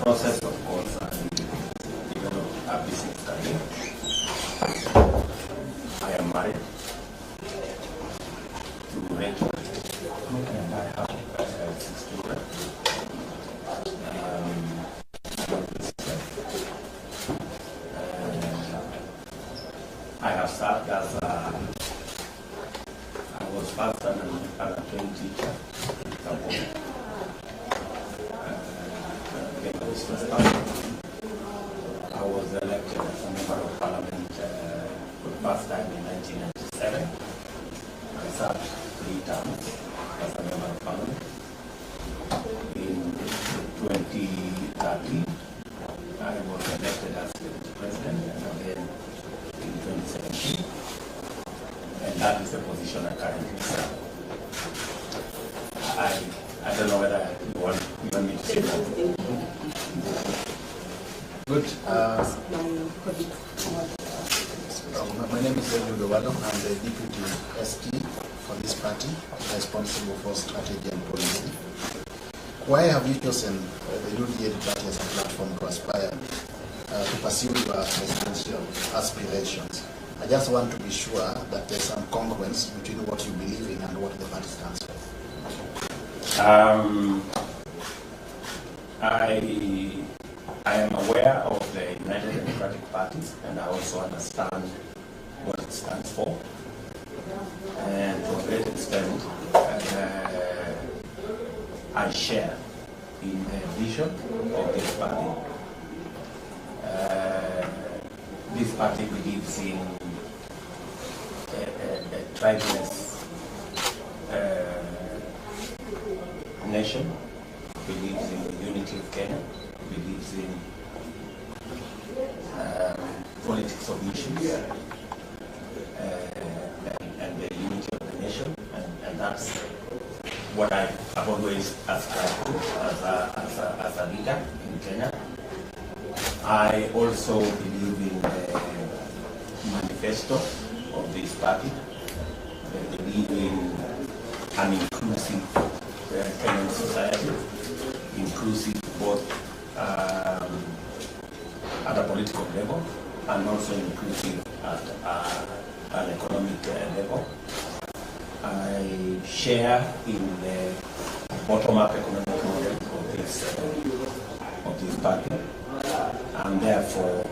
process, of course, I developed a business career. I am married to Ruto, and I have 6 children. I have served as I was first an trained teacher. I was elected as a member of parliament for the first time in 1997. I served 3 terms as a member of parliament. In 2013, I was elected as deputy president, and again in 2017. And that is the position I currently serve. I don't know whether you want me to say that. Good. My name is Ruto. I'm the deputy ST for this party, responsible for strategy and policy. Why have you chosen the UDA party as a platform to aspire to pursue your presidential aspirations? I just want to be sure that there's some congruence between what you believe in and what the party stands for. I am aware of the United Democratic Party, and I also understand what it stands for. And to a great extent, I share in the vision of this party. This party believes in a tribeless nation, believes in the unity of Kenya, believes in politics of issues and the unity of the nation, and that's what I have always aspired to as a leader in Kenya. I also believe in the manifesto of this party. I believe in an inclusive Kenyan society, inclusive both at a political level and also inclusive at an economic level. I share in the bottom-up economic model of this party, and therefore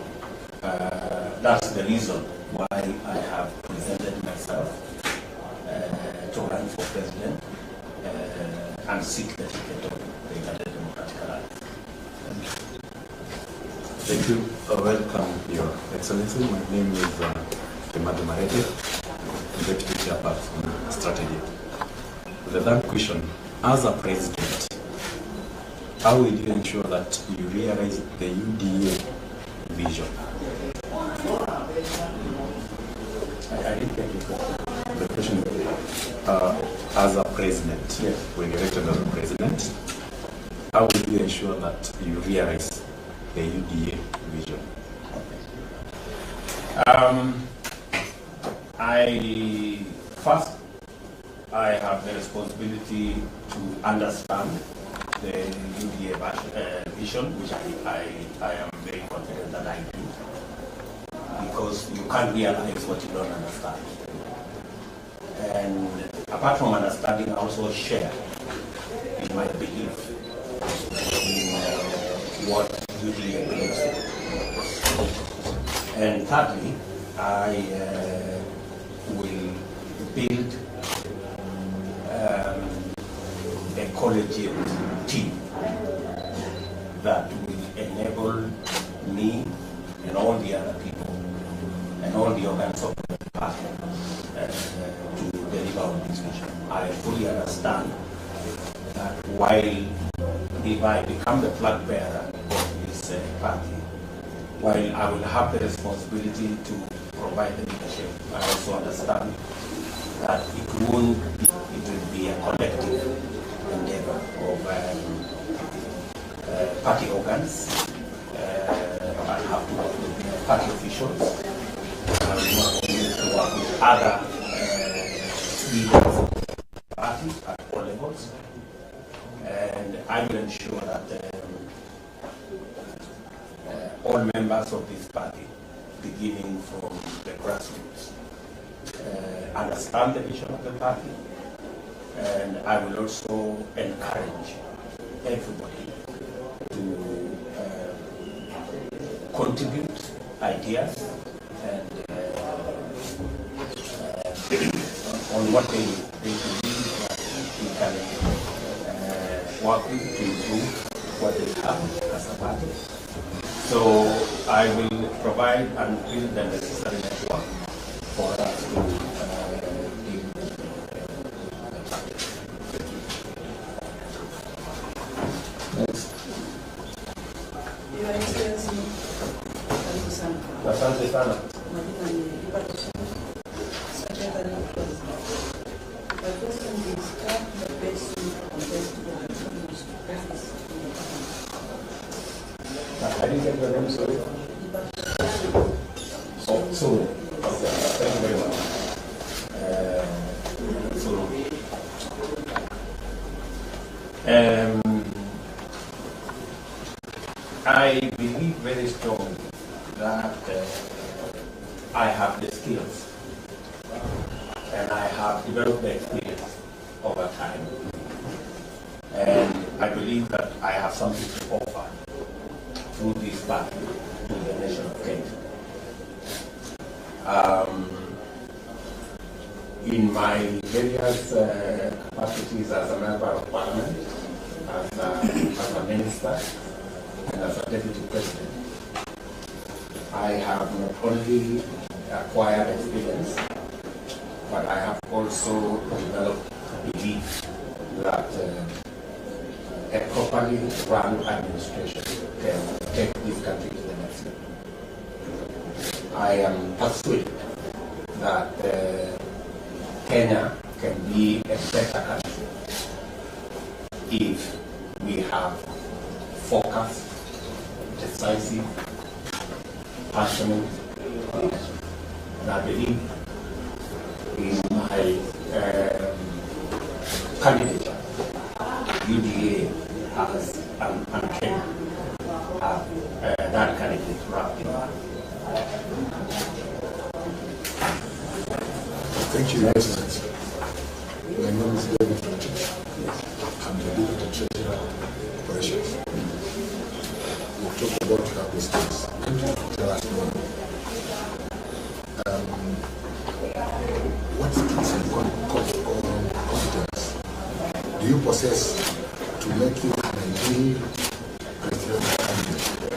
that's the reason why I have presented myself to run for president and seek the ticket of the United Democratic Alliance. Thank you. Welcome, Your Excellency. My name is Temadu Marete, Deputy Chairperson Strategy. The third question, as a president, how will you ensure that you realize the UDA vision? I didn't get your question. The question is, as a president, yes, when you're elected as a president, how will you ensure that you realize the UDA vision? I have the responsibility to understand the UDA vision, which I am very confident that I do, because you can't realize what you don't understand. And apart from understanding, I also share in my belief in what UDA believes in. And thirdly, I will build a collegiate team that will enable me and all the other people and all the organs of the party to deliver on this vision. I fully understand that while if I become the flag bearer of this party, while I will have the responsibility to provide the leadership, I also understand that it will be a collective endeavor of party organs. I have to work with party officials. I will work with other leaders of the party at all levels. And I will ensure that all members of this party, beginning from the grassroots, understand the vision of the party, and I will also encourage everybody to contribute ideas and on what they believe that we can work with to improve what they have as a party. So I will provide and build the necessary network for us to deal with the party. Next. Your Excellency, Asante sana. Secretary of President. My question is, can the best contest to the preface I didn't get your name, sorry. Oh, so, okay, thank you very much. I believe very strongly that I have the skills and I have developed the experience over time. And I believe that I have something to offer through this party to the nation of Kenya. In my various capacities as a member of parliament, as a minister, and as a deputy president, I have not only acquired experience, but I have also developed a belief that a properly run administration can take this country to the next level. I am persuaded that Kenya can be a better country if we have focused, decisive, passionate leadership. And I believe in my candidature, UDA has and Kenya have that candidate wrapped in that. Thank you, Your Excellency. My name is David Ruto. I'm the Deputy Treasurer Operations. We talked about how this is. Could you tell us more? What skills and competence do you possess to make you an ideal presidential candidate?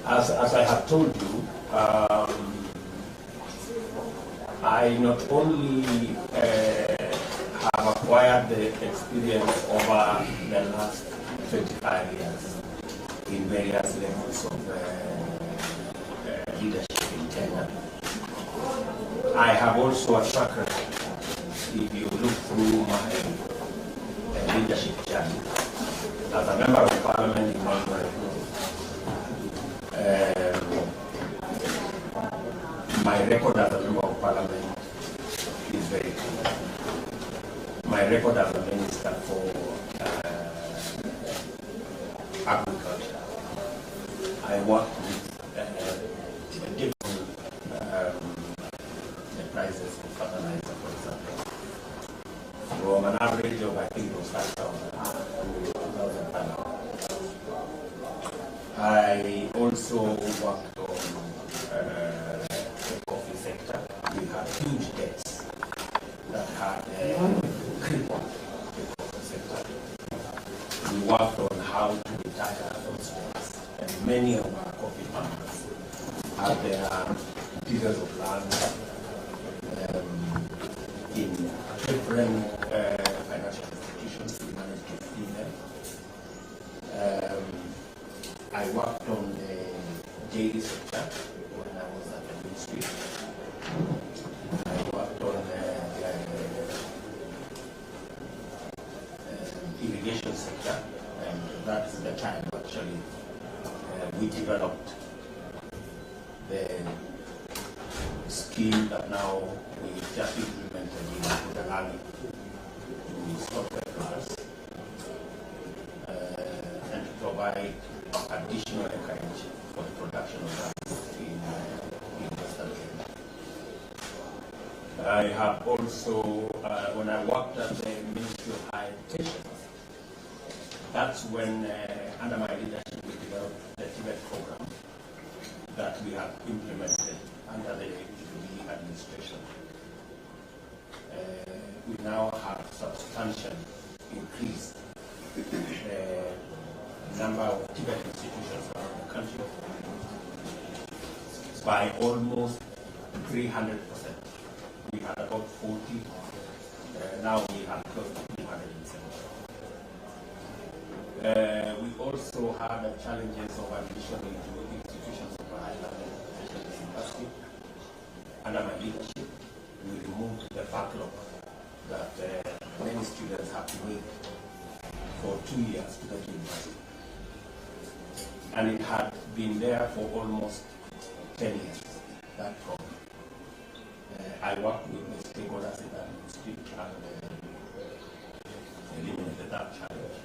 As I have told you, I not only have acquired the experience over the last 25 years in various levels of leadership in Kenya, I have also a track record. If you look through my leadership journey, as a member of parliament in my record as a member of parliament is very clear. My record as a minister for agriculture, I worked with different the prices of fertilizer, for example, from an average of I think it was 5,000 to 2,000. I also worked on the coffee sector. We had huge debts that had crippled the coffee sector. We worked on how to retire those debts, and many of our coffee farmers had their pieces of land in different financial institutions. We managed to free them. I worked on the dairy sector when I was at the ministry. I worked on the irrigation sector, and that's the time actually we developed the scheme that now we just implemented in the land to stop provide additional encouragement for the production of rice in Western Kenya. I have also, when I worked at the Ministry of Higher Education, that's when, under my leadership, we developed the Tibet program that we have implemented under the UPD administration. We now have substantially increased the number of Tibet institutions around the country by almost 300%. We had about 40, now we have close to 270. We also had the challenges of admission into institutions of higher learning, especially university. Under my leadership, we removed the backlog that many students have to wait for 2 years to get to university. And it had been there for almost 10 years, that problem. I worked with the stakeholders in that ministry and eliminated that challenge.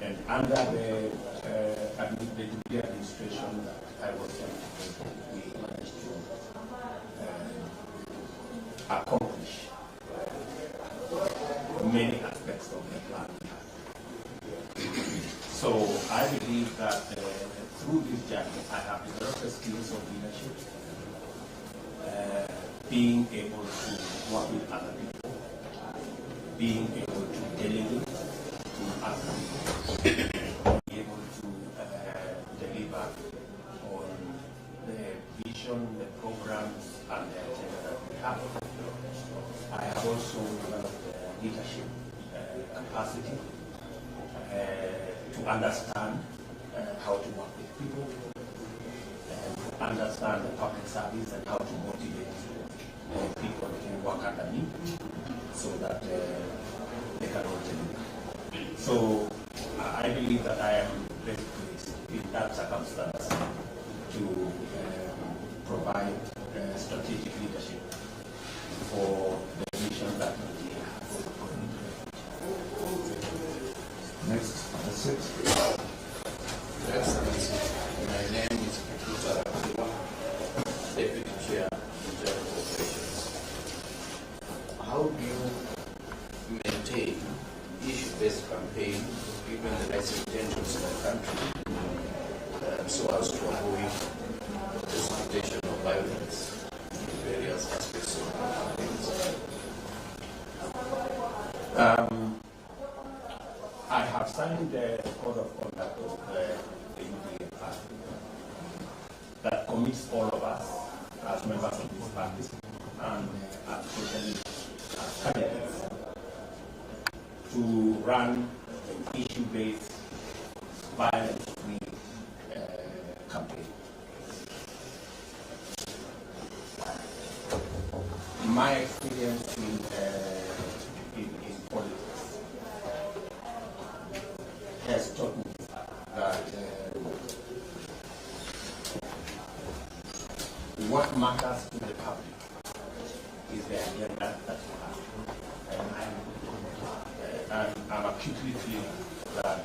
And under the Jubilee administration that I was in, we managed to accomplish many aspects of the plan. So I believe that through this journey, I have developed the skills of leadership, being able to work with other people, being able to delegate to other people, being able to deliver on the vision, the programs, and the agenda that we have. I have also developed leadership capacity to understand how to work with people, and to understand the public service and how to motivate people to work under me so that they can all deliver. So I believe that I am best placed in that circumstance to provide strategic leadership for the vision that we have. Next, that's it. Your Excellency, my name is Ruto, Deputy Chair of General Operations. How do you maintain issue-based campaign given the rising tensions in the country so as to avoid the escalation of violence in various aspects of campaigns? I have signed the code of conduct of the UPA party that commits all of us as members of this party and especially as candidates to run an issue-based, violence-free campaign. My experience in politics has taught me that what matters to the public is the agenda that you have. And I'm acutely feeling that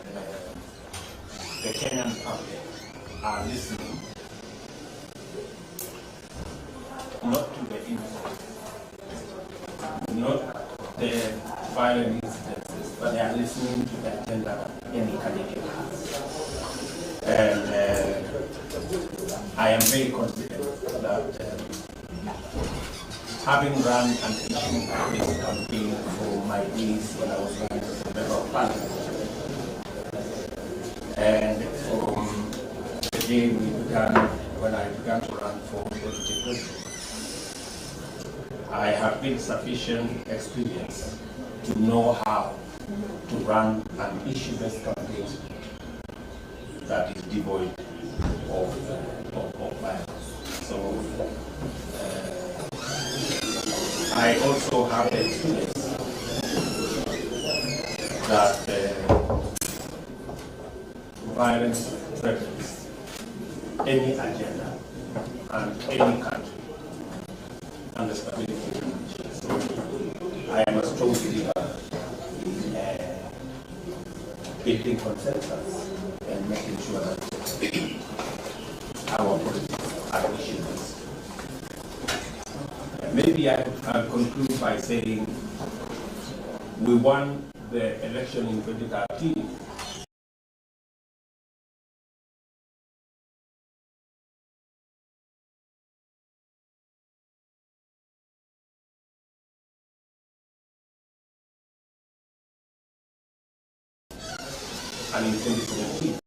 the Kenyan public are listening not to the incidents, not the violent incidences, but they are listening to the agenda any candidate has. And I am very confident that having run an issue-based campaign for my days when I was running as a member of parliament, and from the day when I began to run for deputy president, I have built sufficient experience to know how to run an issue-based campaign that is devoid of violence. So I also have the experience that violence threatens any agenda and any country and the stability of the nation. So I am a strong believer in building consensus and making sure that our politics are issues. Maybe I'll conclude by saying we won the election in 2013. And in 2017.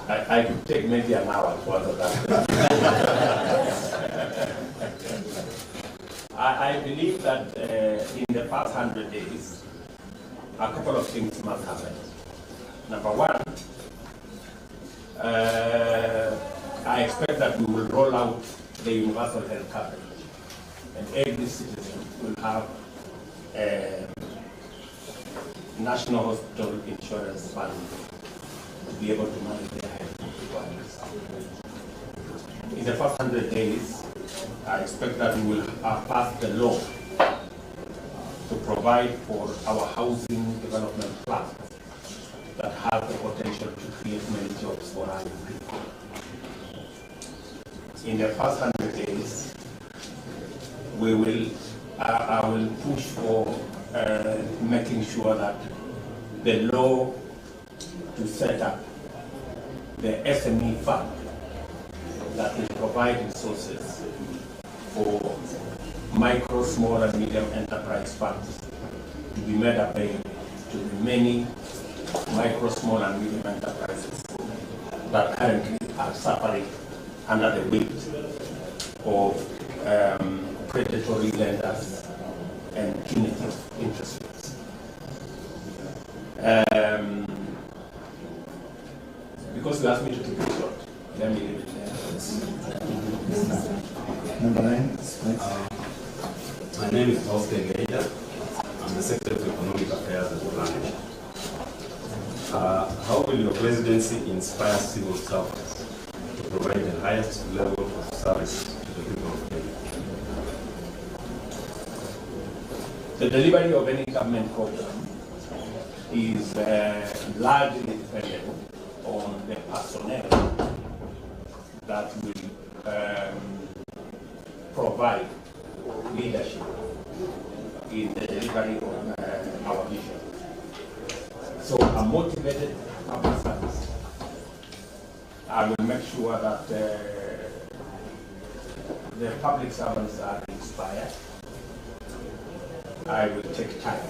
I could take maybe an hour to answer that. I believe that in the past 100 days, a couple of things must happen. Number one, I expect that we will roll out the universal health coverage, and every citizen will have a national hospital insurance fund to be able to manage their health requirements. In the first 100 days, I expect that we will pass the law to provide for our housing development plans that have the potential to create many jobs for our people. In the first 100 days, I will push for making sure that the law to set up the SME fund that will provide resources for micro, small, and medium enterprise funds to be made available to the many micro, small, and medium enterprises that currently are suffering under the weight of predatory lenders and punitive interest rates. Because you asked me to keep it short, let me leave it there. Number 9. My name is Oscar Gaida. I'm the Secretary of Economic Affairs and Planning. How will your presidency inspire civil servants to provide the highest level of service to the people of Kenya? The delivery of any government program is largely dependent on the personnel that will provide leadership in the delivery of our vision. So a motivated public service, I will make sure that the public servants are inspired. I will take time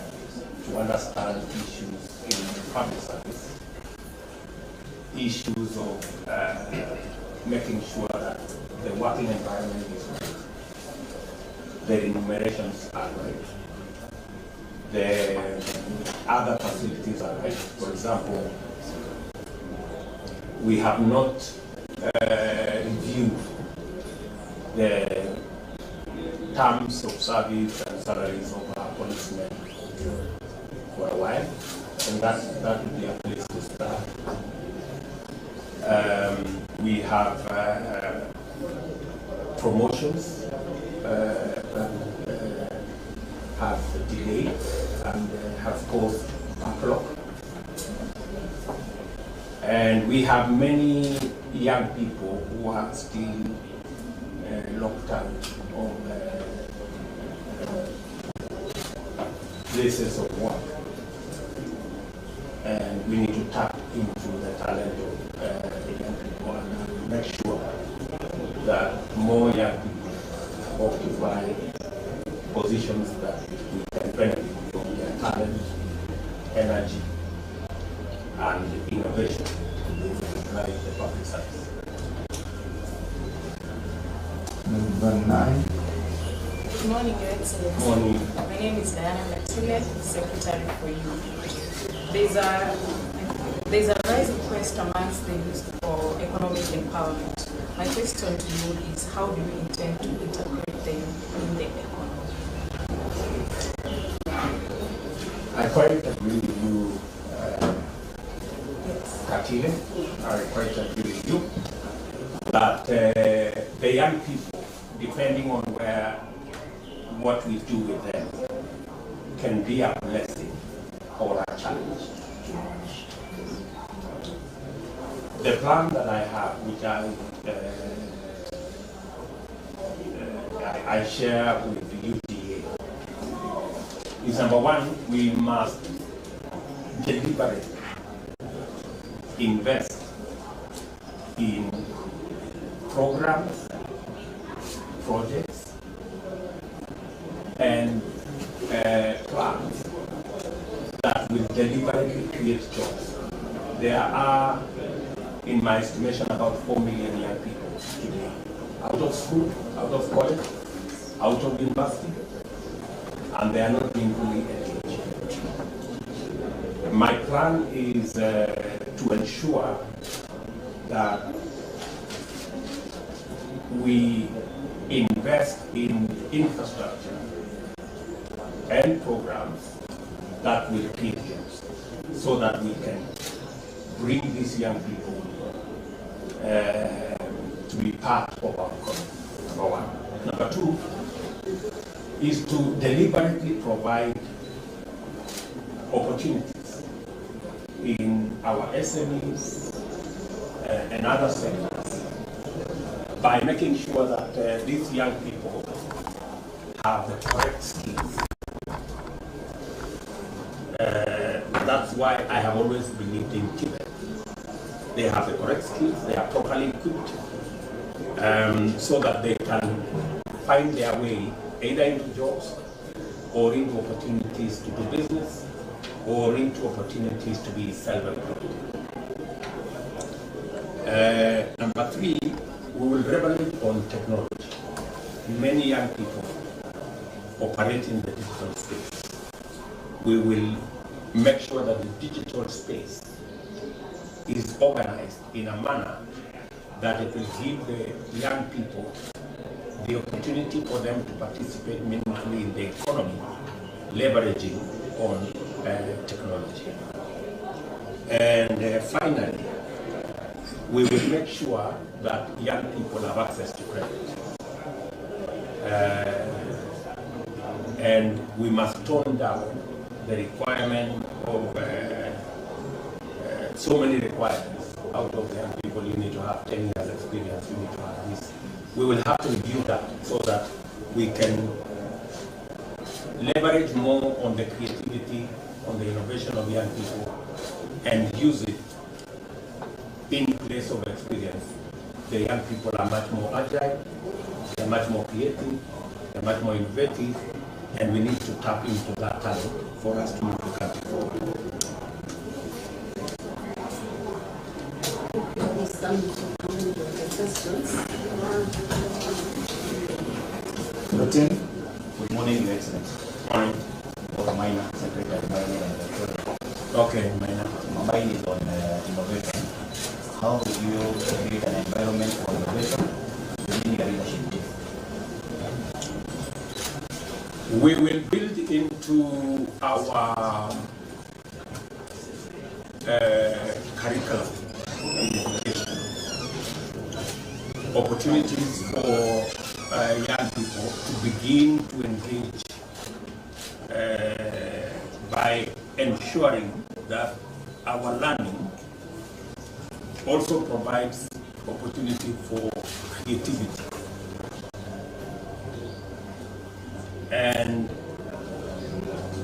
to understand issues in public service, issues of making sure that the working environment is right, the remunerations are right, the other facilities are right. For example, we have not reviewed the terms of service and salaries of our policemen for a while, and that would be a place to start. We have promotions have delayed and have caused backlog. And we have many young people who are still locked out of places of work. And we need to tap into the talent of young people and make sure that more young people occupy positions that we can benefit from their talent, energy, and innovation to drive the public service. Number 9. Good morning, Your Excellency. Morning. My name is Diana Matile, Secretary for Youth. There's a rising quest amongst the youth for economic empowerment. My question to you is, how do you intend to integrate them in the economy? I quite agree with you, Yes. Katile. I quite agree with you that the young people, depending on what we do with them, can be a blessing or a challenge. The plan that I have, which I share with the UTA, is number one, we must deliberately invest in programs, projects, and plans that will deliberately create jobs. There are, in my estimation, about 4 million young people today out of school, out of college, out of university, and they are not being fully engaged. My plan is to ensure that we invest in infrastructure and programs that will create jobs so that we can bring these young people to be part of our economy, number one. Number two is to deliberately provide opportunities in our SMEs and other sectors by making sure that these young people have the correct skills. That's why I have always believed in Tibet. They have the correct skills, they are properly equipped, so that they can find their way either into jobs or into opportunities to do business or into opportunities to be self-employed. Number three, we will leverage on technology. Many young people operate in the digital space. We will make sure that the digital space is organized in a manner that it will give the young people the opportunity for them to participate meaningfully in the economy, leveraging on technology. And finally, we will make sure that young people have access to credit. And we must tone down the requirement of so many requirements out of the young people. You need to have 10 years experience, you need to have this. We will have to review that so that we can leverage more on the creativity, on the innovation of young people, and use it in place of experience. The young people are much more agile, they're much more creative, they're much more innovative, and we need to tap into that talent for us to move the country forward. Good morning, Your Excellency. Morning. Minor, Secretary Minor and Treasurer. Okay, Minor. Mine is on innovation. How do you create an environment for innovation within your leadership team? We will build into our curriculum opportunities for young people to begin to engage by ensuring that our learning also provides opportunity for creativity. And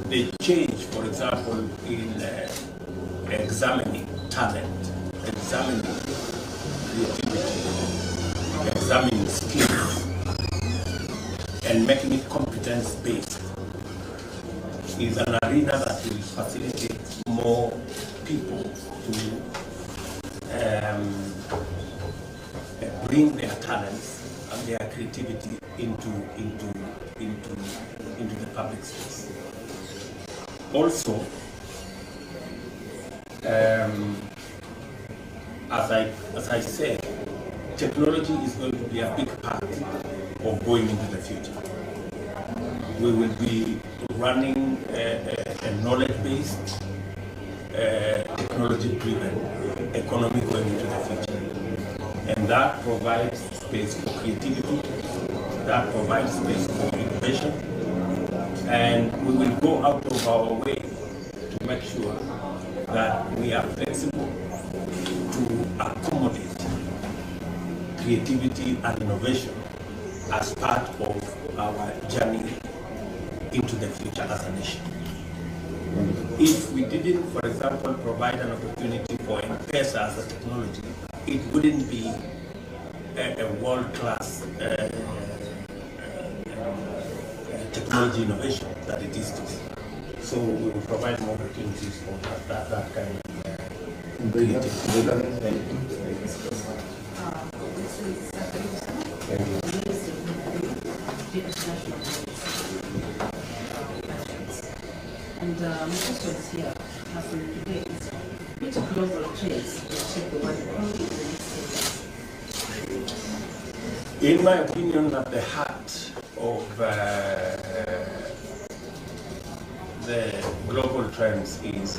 the change, for example, in examining talent, examining creativity, examining skills, and making it competence-based is an arena that will facilitate more people to bring their talents and their creativity into the public space. Also, as I said, technology is going to be a big part of going into the future. We will be running a knowledge-based, technology-driven economy going into the future. And that provides space for creativity, that provides space for innovation, and we will go out of our way to make sure that we are flexible to accommodate creativity and innovation as part of our journey into the future as a nation. If we didn't, for example, provide an opportunity for M-Pesa as a technology, it wouldn't be a world-class technology innovation that it is today. So we will provide more opportunities for that kind of And my question is here, as in today, is which global trends will shape the world economy in the next 10 years? In my opinion, at the heart of the global trends is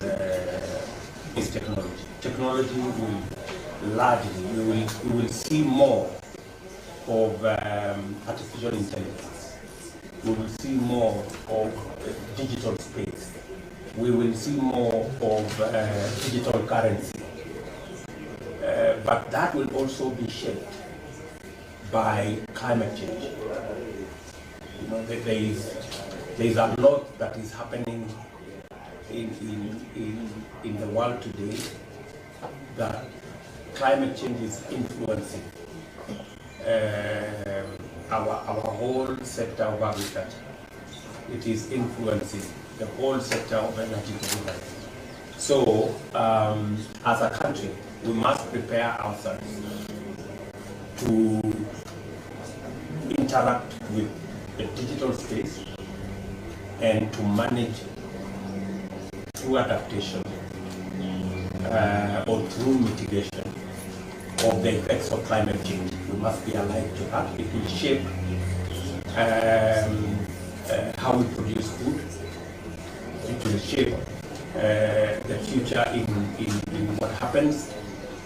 technology. Technology will largely, we will see more of artificial intelligence. We will see more of digital space. We will see more of digital currency. But that will also be shaped by climate change. You know, there is a lot that is happening in the world today that climate change is influencing our whole sector of agriculture. It is influencing the whole sector of energy delivery. So, as a country, we must prepare ourselves to interact with the digital space and to manage through adaptation or through mitigation of the effects of climate change. We must be alive to that. It will shape how we produce food. It will shape the future in what happens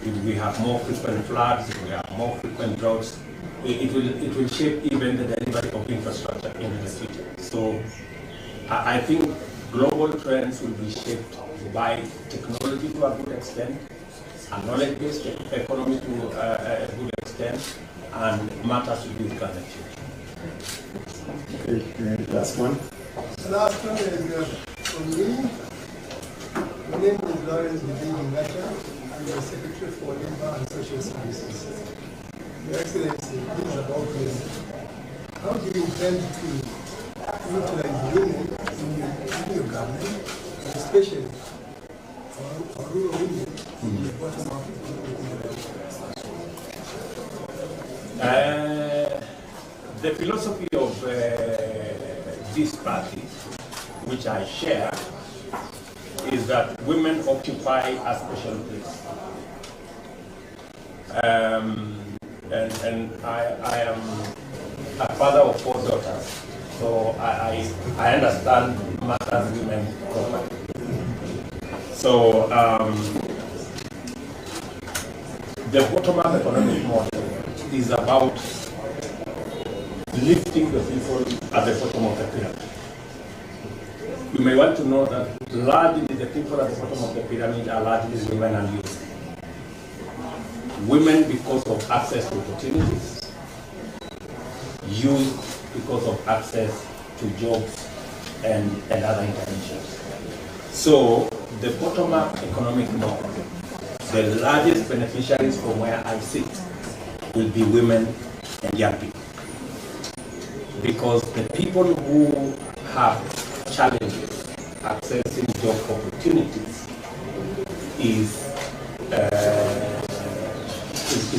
if we have more frequent floods, if we have more frequent droughts. It will shape even the delivery of infrastructure into the future. So I think global trends will be shaped by technology to a good extent, a knowledge-based economy to a good extent, and matters to do with climate change. Okay, last one. The last one is from me. My name is Lawrence Ngata. I'm the Secretary for Labor and Social Services. Your Excellency, this is about women. How do you intend to utilize women in your government, especially for rural women in the bottom of the philosophy of this party, which I share, is that women occupy a special place. And I am a father of 4 daughters, so I understand matters women properly. So the bottom-up economic model is about lifting the people at the bottom of the pyramid. You may want to know that largely the people at the bottom of the pyramid are largely women and youth. Women because of access to opportunities, youth because of access to jobs and other interventions. So the bottom-up economic model, the largest beneficiaries from where I sit will be women and young people. Because the people who have challenges accessing job opportunities is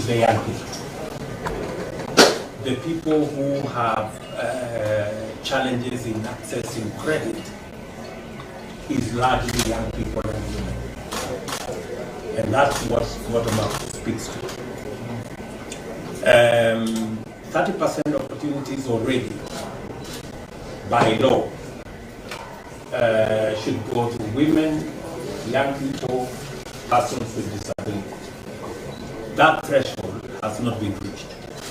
the young people. The people who have challenges in accessing credit is largely young people and women. And that's what bottom-up speaks to. 30% opportunities already, by law, should go to women, young people, persons with disabilities. That threshold has not been reached,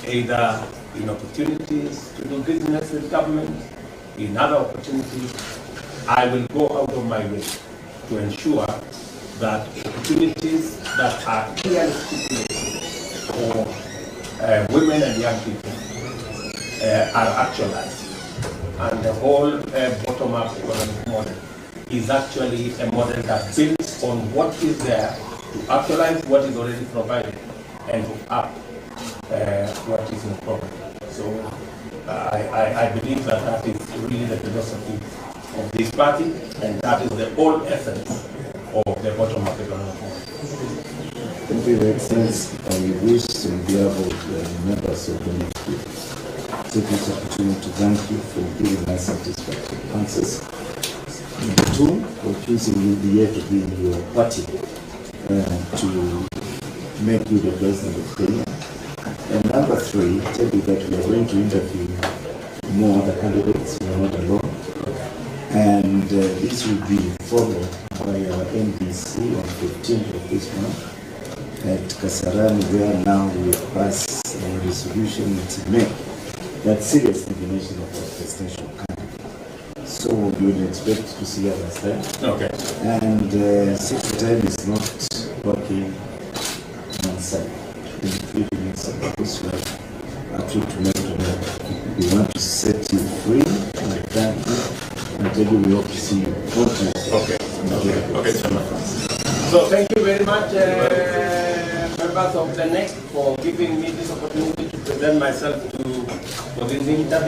either in opportunities to do business with government, in other opportunities. I will go out of my way to ensure that opportunities that are clearly stipulated for women and young people are actualized. And the whole bottom-up economic model is actually a model that builds on what is there to actualize what is already provided and to up what is in progress. So I believe that that is really the philosophy of this party, and that is the whole essence of the bottom-up economic model. Thank you, Your Excellency. I wish on behalf of the members of the Manifesto take this opportunity to thank you for giving us satisfactory answers. Number two, for choosing you the year to be in your party to make you the president of Kenya. And number three, tell you that we are going to interview more other candidates, we are not alone. And this will be followed by our NDC on 15th of this month at Kasarani, where now we pass a resolution to make that serious definition of our presidential candidate. So you will expect to see us there. Okay. And since the time is not working on site, in 3 minutes of this way, actually to make it work. We want to set you free and thank you and tell you we hope to see you. Okay. Okay. So thank you very much, members of the NEC, for giving me this opportunity to present myself for this interview.